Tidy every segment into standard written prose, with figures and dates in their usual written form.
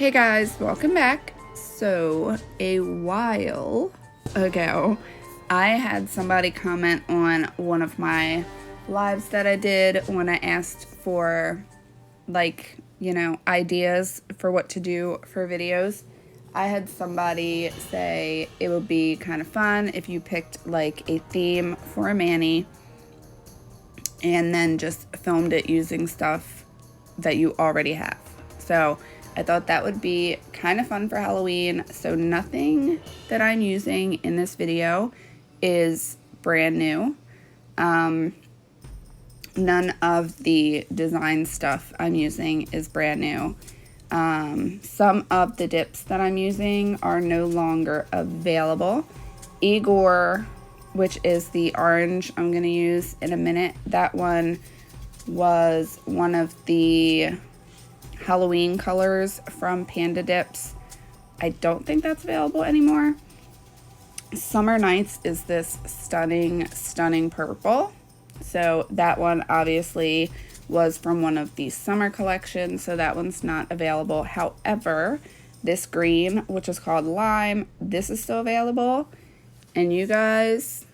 Hey guys, welcome back. So, a while ago, I had somebody comment on one of my lives that I did when I asked for, ideas for what to do for videos. I had somebody say it would be kind of fun if you picked, like, a theme for a mani and then just filmed it using stuff that you already have. So, I thought that would be kind of fun for Halloween. So nothing that I'm using in this video is brand new. None of the design stuff I'm using is brand new. Some of the dips that I'm using are no longer available. Igor, which is the orange I'm going to use in a minute, that one was one of the Halloween colors from Panda dips. I don't think that's available anymore. Summer Nights is this stunning purple. So that one obviously was from one of the summer collections, so that one's not available. However, this green, which is called Lime, this is still available. And you guys,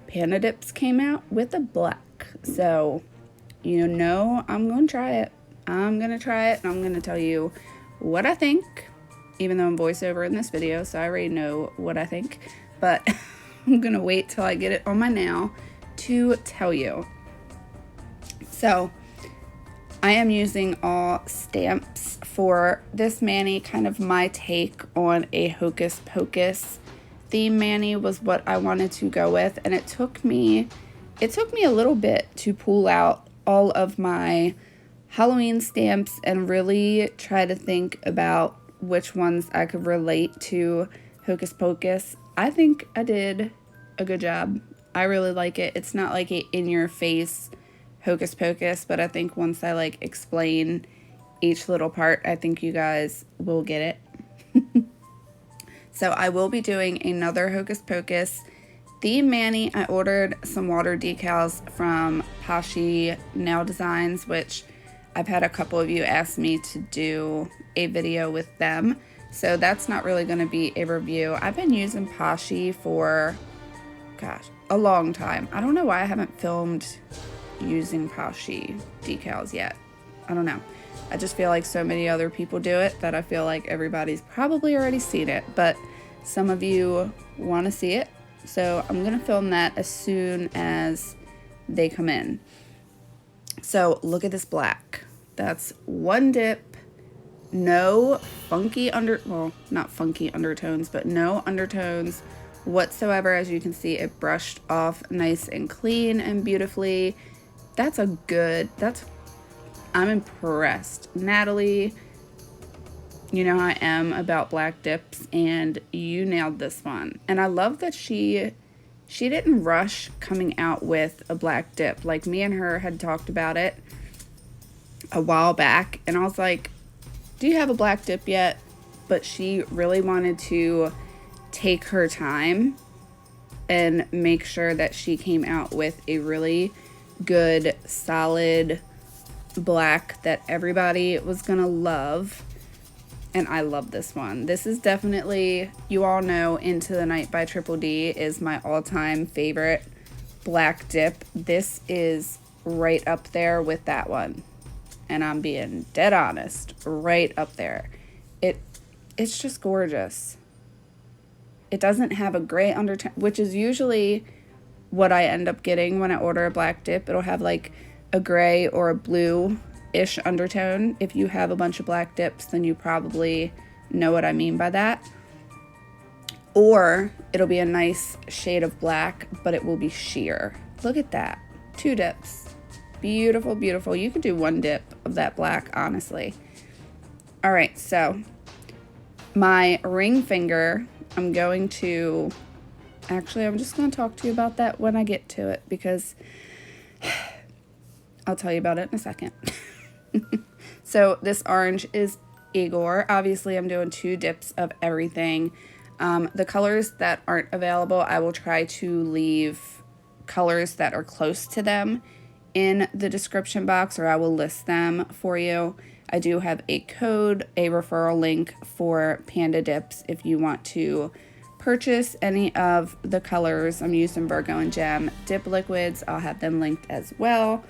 Panda dips came out with a black. So, you know, I'm going to try it. I'm going to try it, and I'm going to tell you what I think, even though I'm voiceover in this video, so I already know what I think. But I'm going to wait till I get it on my nail to tell you. So, I am using all stamps for this mani. Kind of my take on a Hocus Pocus theme mani was what I wanted to go with, and it took me a little bit to pull out all of my Halloween stamps and really try to think about which ones I could relate to Hocus Pocus. I think I did a good job. I really like it. It's not like a in-your-face Hocus Pocus, but I think once I explain each little part, I think you guys will get it. So I will be doing another Hocus Pocus theme mani. I ordered some water decals from Pocus Nail Designs, which I've had a couple of you ask me to do a video with them. So that's not really going to be a review. I've been using Pocus for, gosh, a long time. I don't know why I haven't filmed using Pocus decals yet. I don't know. I just feel like so many other people do it that I feel like everybody's probably already seen it. But some of you want to see it. So I'm going to film that as soon as they come in. So look at this black. That's one dip, no funky not funky undertones, but no undertones whatsoever. As you can see, it brushed off nice and clean and beautifully. I'm impressed. Natalie, you know how I am about black dips, and you nailed this one. And I love that she didn't rush coming out with a black dip. Like, me and her had talked about it a while back, and I was like, do you have a black dip yet? But she really wanted to take her time and make sure that she came out with a really good, solid black that everybody was gonna love. And I love this one. This is definitely, you all know, Into the Night by Triple D is my all-time favorite black dip. This is right up there with that one. And I'm being dead honest, right up there. It's just gorgeous. It doesn't have a gray undertone, which is usually what I end up getting when I order a black dip. It'll have like a gray or a blue-ish undertone. If you have a bunch of black dips, then you probably know what I mean by that. Or it'll be a nice shade of black, but it will be sheer. Look at that. 2 dips. Beautiful, beautiful. You could do 1 dip of that black, honestly. All right, so my ring finger, I'm just going to talk to you about that when I get to it, because I'll tell you about it in a second. So this orange is Igor. Obviously, I'm doing 2 dips of everything. The colors that aren't available, I will try to leave colors that are close to them in the description box, or I will list them for you. I do have a code, a referral link for Panda dips if you want to purchase any of the colors I'm using. Virgo and Gem dip liquids, I'll have them linked as well.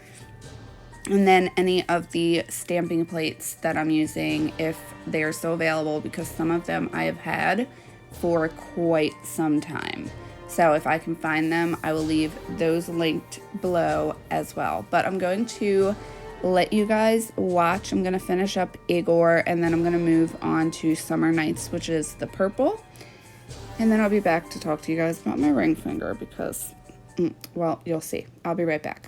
And then any of the stamping plates that I'm using, if they are still available, because some of them I have had for quite some time. So if I can find them, I will leave those linked below as well. But I'm going to let you guys watch. I'm going to finish up Igor, and then I'm going to move on to Summer Nights, which is the purple. And then I'll be back to talk to you guys about my ring finger because, well, you'll see. I'll be right back.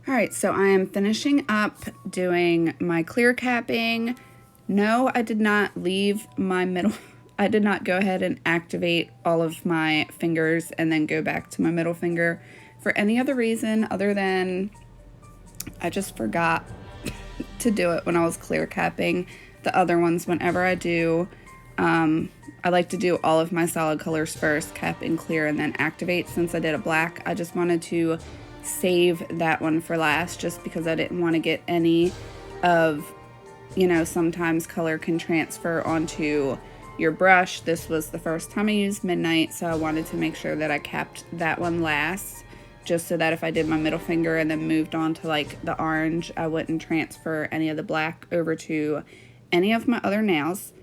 Alright, so I am finishing up doing my clear capping. No, I did not leave my middle. I did not go ahead and activate all of my fingers and then go back to my middle finger for any other reason other than I just forgot to do it when I was clear capping the other ones. Whenever I do, I like to do all of my solid colors first, cap and clear, and then activate. Since I did a black, I just wanted to save that one for last just because I didn't want to get any of, you know, sometimes color can transfer onto your brush. This was the first time I used Midnight, so I wanted to make sure that I capped that one last, just so that if I did my middle finger and then moved on to like the orange, I wouldn't transfer any of the black over to any of my other nails.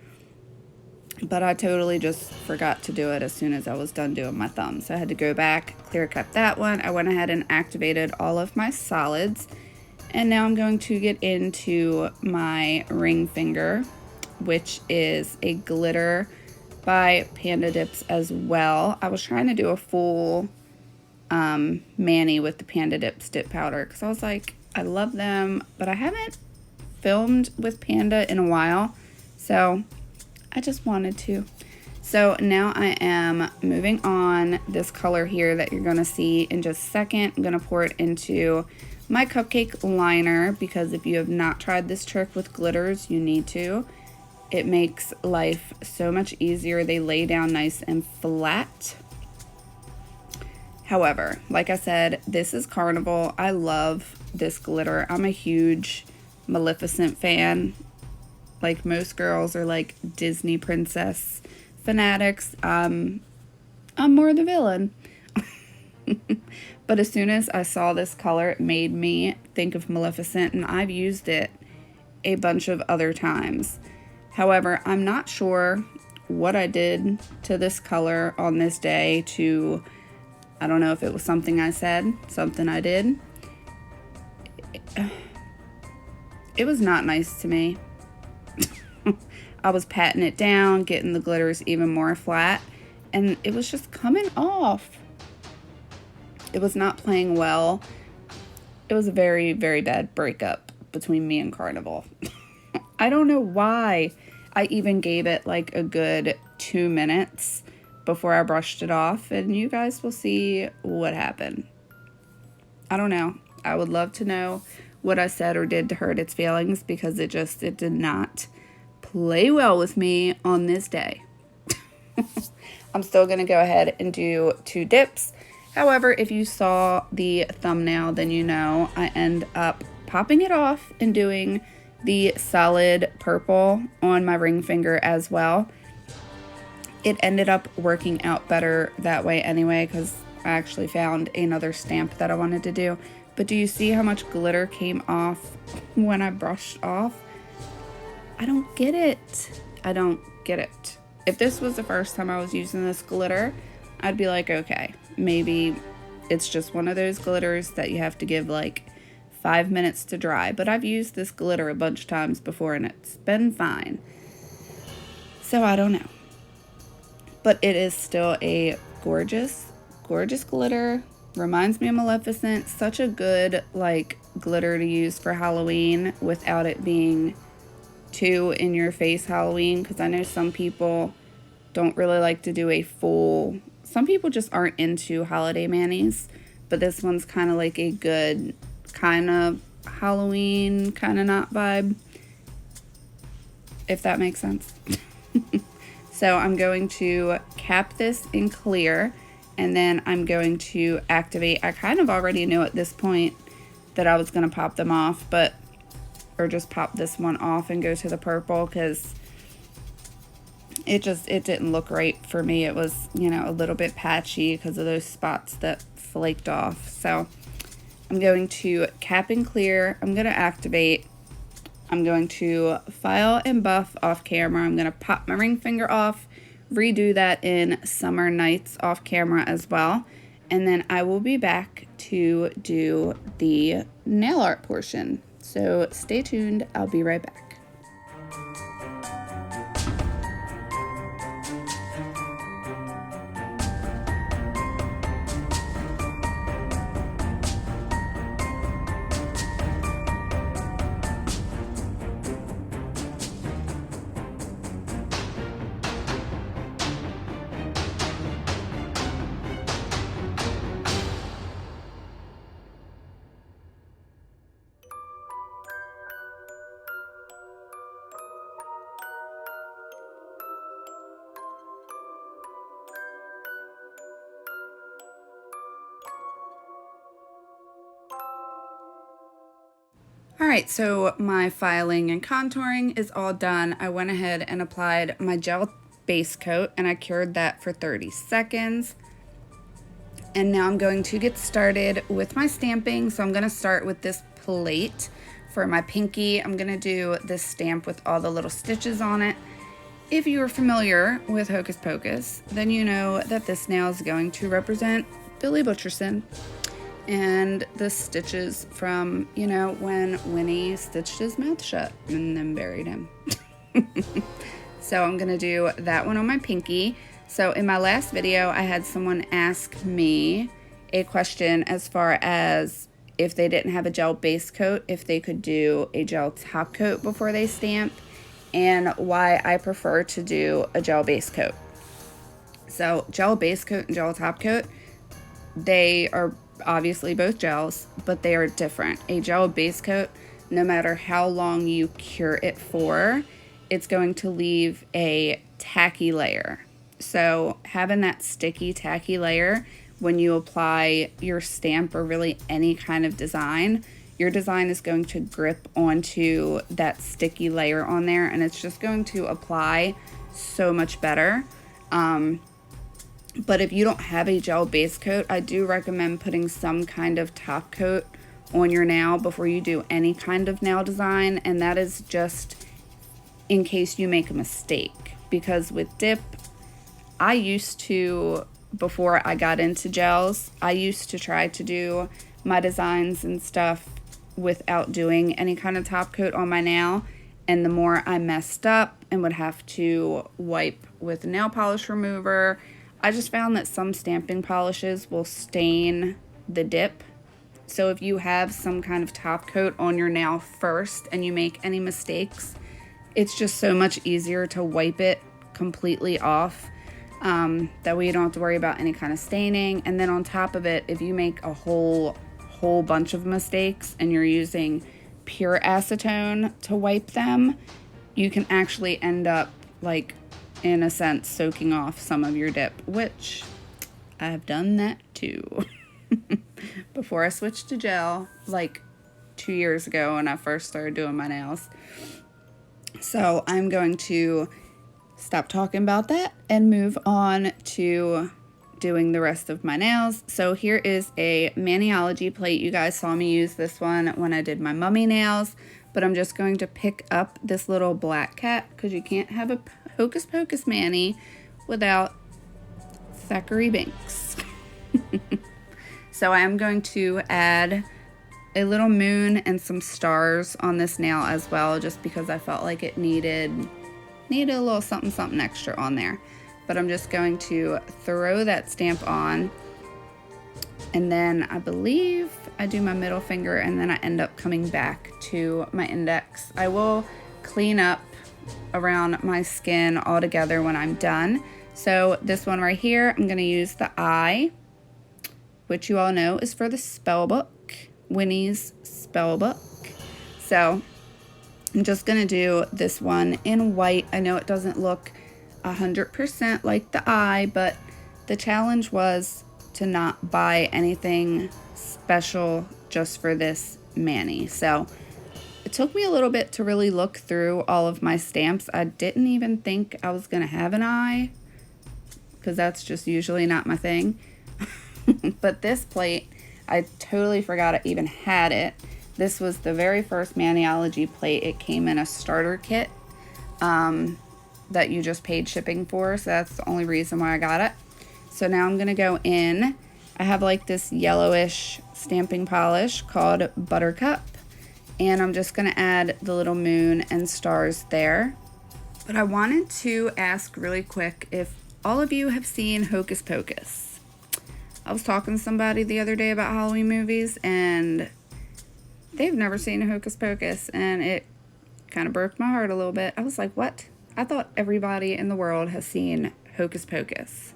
But I totally just forgot to do it as soon as I was done doing my thumb. So I had to go back, clear cut that one. I went ahead and activated all of my solids. And now I'm going to get into my ring finger, which is a glitter by Panda Dips as well. I was trying to do a full mani with the Panda Dips dip powder because I was like, I love them, but I haven't filmed with Panda in a while. So I just wanted to. So now I am moving on this color here that you're going to see in just a second. I'm going to pour it into my cupcake liner because if you have not tried this trick with glitters, you need to. It makes life so much easier. They lay down nice and flat. However, like I said, this is Carnival. I love this glitter. I'm a huge Maleficent fan. Like most girls are like Disney princess fanatics. I'm more the villain. But as soon as I saw this color, it made me think of Maleficent, and I've used it a bunch of other times. However, I'm not sure what I did to this color on this day to, I don't know if it was something I said, something I did. It was not nice to me. I was patting it down, getting the glitters even more flat, and it was just coming off. It was not playing well. It was a very, very bad breakup between me and Carnival. I don't know why I even gave it like a good 2 minutes before I brushed it off, and you guys will see what happened. I don't know. I would love to know what I said or did to hurt its feelings because it did not play well with me on this day. I'm still going to go ahead and do 2 dips. However, if you saw the thumbnail, then you know I end up popping it off and doing the solid purple on my ring finger as well. It ended up working out better that way anyway because I actually found another stamp that I wanted to do. But do you see how much glitter came off when I brushed off? I don't get it. I don't get it. If this was the first time I was using this glitter, I'd be like, okay, maybe it's just one of those glitters that you have to give like 5 minutes to dry. But I've used this glitter a bunch of times before and it's been fine. So I don't know. But it is still a gorgeous, gorgeous glitter. Reminds me of Maleficent. Such a good like glitter to use for Halloween without it being too in your face Halloween, because I know some people don't really like to do a full, some people just aren't into holiday manis, but this one's kind of like a good kind of Halloween kind of not vibe, if that makes sense. So I'm going to cap this in clear and then I'm going to activate. I kind of already knew at this point that I was going to pop them off, but or just pop this one off and go to the purple because it didn't look right for me. It was, you know, a little bit patchy because of those spots that flaked off. So I'm going to cap and clear. I'm going to activate. I'm going to file and buff off camera. I'm going to pop my ring finger off, redo that in Summer Nights off camera as well. And then I will be back to do the nail art portion. So stay tuned, I'll be right back. Alright, so my filing and contouring is all done. I went ahead and applied my gel base coat and I cured that for 30 seconds. And now I'm going to get started with my stamping. So I'm going to start with this plate. For my pinky, I'm going to do this stamp with all the little stitches on it. If you are familiar with Hocus Pocus, then you know that this nail is going to represent Billy Butcherson and the stitches from, you know, when Winnie stitched his mouth shut and then buried him. So I'm going to do that one on my pinky. So in my last video, I had someone ask me a question as far as if they didn't have a gel base coat, if they could do a gel top coat before they stamp, and why I prefer to do a gel base coat. So gel base coat and gel top coat, they are obviously both gels, but they are different. A gel base coat, no matter how long you cure it for, it's going to leave a tacky layer. So having that sticky tacky layer when you apply your stamp or really any kind of design, your design is going to grip onto that sticky layer on there, and it's just going to apply so much better. But if you don't have a gel base coat, I do recommend putting some kind of top coat on your nail before you do any kind of nail design, and that is just in case you make a mistake. Because with dip, I used to, before I got into gels, I used to try to do my designs and stuff without doing any kind of top coat on my nail, and the more I messed up and would have to wipe with a nail polish remover, I just found that some stamping polishes will stain the dip. So if you have some kind of top coat on your nail first and you make any mistakes, it's just so much easier to wipe it completely off. That way you don't have to worry about any kind of staining. And then on top of it, if you make a whole bunch of mistakes and you're using pure acetone to wipe them, you can actually end up, like, in a sense, soaking off some of your dip, which I've done that too. Before I switched to gel, like 2 years ago when I first started doing my nails. So I'm going to stop talking about that and move on to doing the rest of my nails. So here is a Maniology plate. You guys saw me use this one when I did my mummy nails, but I'm just going to pick up this little black cat because you can't have a Hocus Pocus Manny without Thackeray Binks. So I am going to add a little moon and some stars on this nail as well, just because I felt like it needed a little something extra on there. But I'm just going to throw that stamp on, and then I believe I do my middle finger, and then I end up coming back to my index. I will clean up around my skin all together when I'm done. So this one right here, I'm going to use the I, which you all know is for the spell book, Winnie's spell book. So I'm just going to do this one in white. I know it doesn't look 100% like the eye, but the challenge was to not buy anything special just for this Manny. So it took me a little bit to really look through all of my stamps. I didn't even think I was going to have an eye, because that's just usually not my thing. But this plate, I totally forgot I even had it. This was the very first Maniology plate. It came in a starter kit that you just paid shipping for, so that's the only reason why I got it. So now I'm going to go in. I have like this yellowish stamping polish called Buttercup, and I'm just going to add the little moon and stars there. But I wanted to ask really quick if all of you have seen Hocus Pocus. I was talking to somebody the other day about Halloween movies, and they've never seen a Hocus Pocus, and it kind of broke my heart a little bit. I was like, what? I thought everybody in the world has seen Hocus Pocus.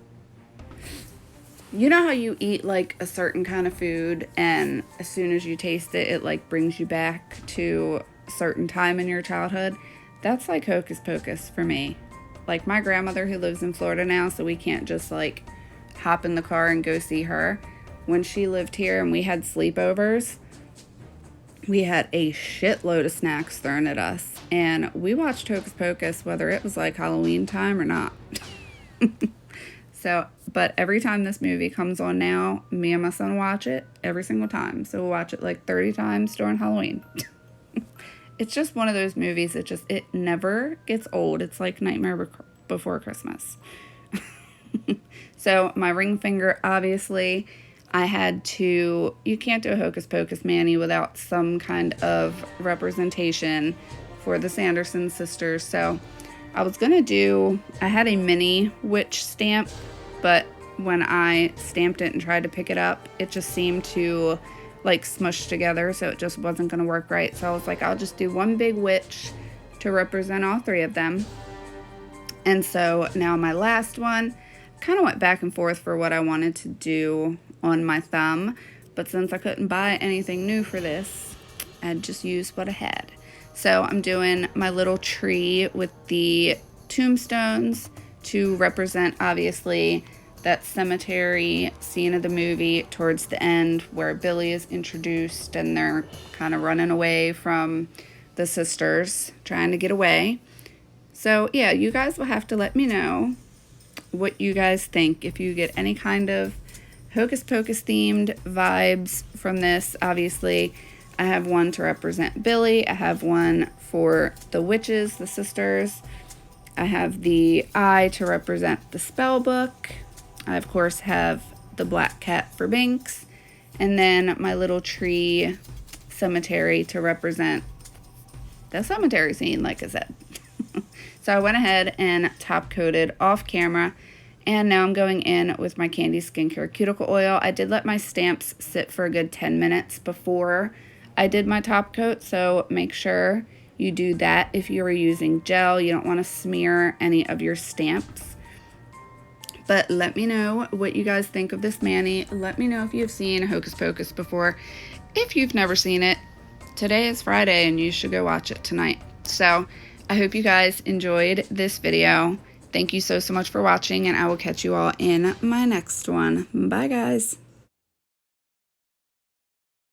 You know how you eat like a certain kind of food, and as soon as you taste it, it like brings you back to a certain time in your childhood? That's like Hocus Pocus for me. Like my grandmother, who lives in Florida now, so we can't just like hop in the car and go see her. When she lived here and we had sleepovers, we had a shitload of snacks thrown at us, and we watched Hocus Pocus whether it was like Halloween time or not. So, but every time this movie comes on now, me and my son watch it every single time. So we'll watch it like 30 times during Halloween. It's just one of those movies that it never gets old. It's like Nightmare Before Christmas. So my ring finger, obviously, I had to, you can't do a Hocus Pocus Manny without some kind of representation for the Sanderson sisters. So I was going to do, I had a mini witch stamp, but when I stamped it and tried to pick it up, it just seemed to like smush together, so it just wasn't going to work right. So I was like, I'll just do one big witch to represent all three of them. And so now my last one, kind of went back and forth for what I wanted to do on my thumb, but since I couldn't buy anything new for this, I just used what I had. So I'm doing my little tree with the tombstones to represent, obviously, that cemetery scene of the movie towards the end where Billy is introduced and they're kind of running away from the sisters, trying to get away. So yeah, you guys will have to let me know what you guys think. If you get any kind of Hocus Pocus themed vibes from this, obviously I have one to represent Billy. I have one for the witches, the sisters. I have the eye to represent the spell book. I, of course, have the black cat for Binks. And then my little tree cemetery to represent the cemetery scene, like I said. So I went ahead and top coated off camera. And now I'm going in with my Candy Skincare Cuticle Oil. I did let my stamps sit for a good 10 minutes before I did my top coat, so make sure you do that if you are using gel. You don't want to smear any of your stamps. But let me know what you guys think of this Manny. Let me know if you've seen Hocus Pocus before. If you've never seen it, today is Friday and you should go watch it tonight. So I hope you guys enjoyed this video. Thank you so much for watching, and I will catch you all in my next one. Bye, guys.